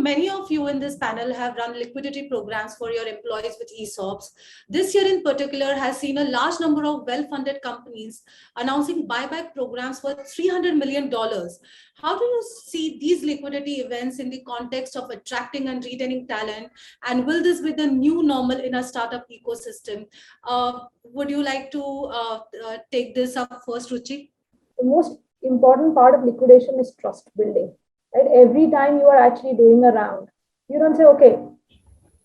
many of you in this panel have run liquidity programs for your employees with ESOPs. This year in particular has seen a large number of well-funded companies announcing buyback programs worth $300 million. How do you see these liquidity events in the context of attracting and retaining talent? And will this be the new normal in a startup ecosystem? Would you like to take this up first, Ruchi? The most important part of liquidation is trust building. Right? Every time you are actually doing a round, you don't say, okay,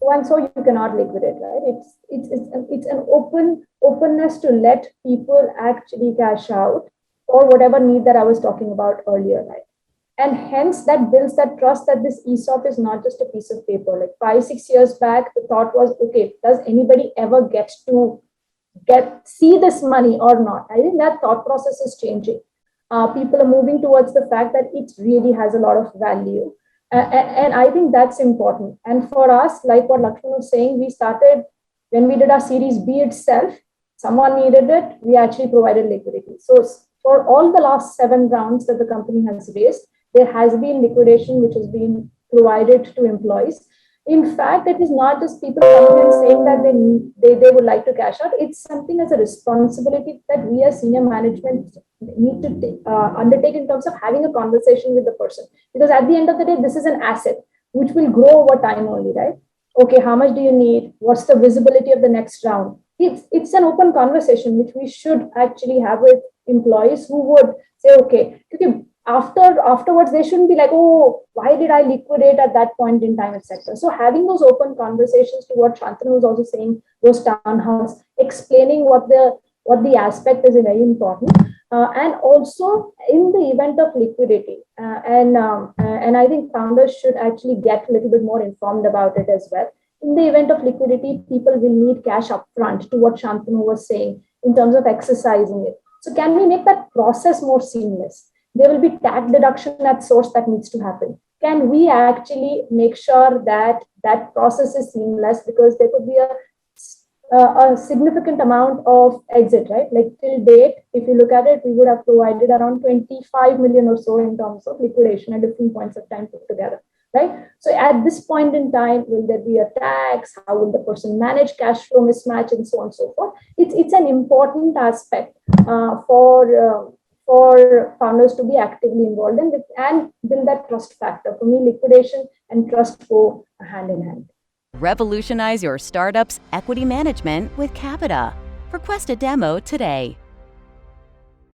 so and so you cannot liquidate, right? It's an openness to let people actually cash out for whatever need that I was talking about earlier, right? And hence that builds that trust that this ESOP is not just a piece of paper. Like 5-6 years back, the thought was, okay, does anybody ever get to see this money or not? I think that thought process is changing. People are moving towards the fact that it really has a lot of value. And I think that's important. And for us, like what Lakshman was saying, we started when we did our Series B itself, someone needed it, we actually provided liquidity. So for all the last 7 rounds that the company has raised, there has been liquidation which has been provided to employees. In fact, it is not just people coming and saying that they would like to cash out. It's something as a responsibility that we as senior management need to undertake in terms of having a conversation with the person. Because at the end of the day, this is an asset which will grow over time only, right? Okay, how much do you need? What's the visibility of the next round? It's an open conversation which we should actually have with employees who would say, okay, afterwards they shouldn't be like, oh, why did I liquidate at that point in time, etc. So having those open conversations, to what Shantanu was also saying, those town halls, explaining what the aspect is very important, and also in the event of liquidity, and I think founders should actually get a little bit more informed about it as well. In the event of liquidity, people will need cash upfront, to what Shantanu was saying in terms of exercising it. So can we make that process more seamless? There will be tax deduction at source that needs to happen. Can we actually make sure that that process is seamless? Because there could be a significant amount of exit, right? Like till date, if you look at it, we would have provided around 25 million or so in terms of liquidation at different points of time put together, right? So at this point in time, will there be a tax? How will the person manage cash flow mismatch and so on and so forth? It's an important aspect for founders to be actively involved in and build that trust factor. For me, liquidation and trust go hand in hand. Revolutionize your startup's equity management with Qapita. Request a demo today.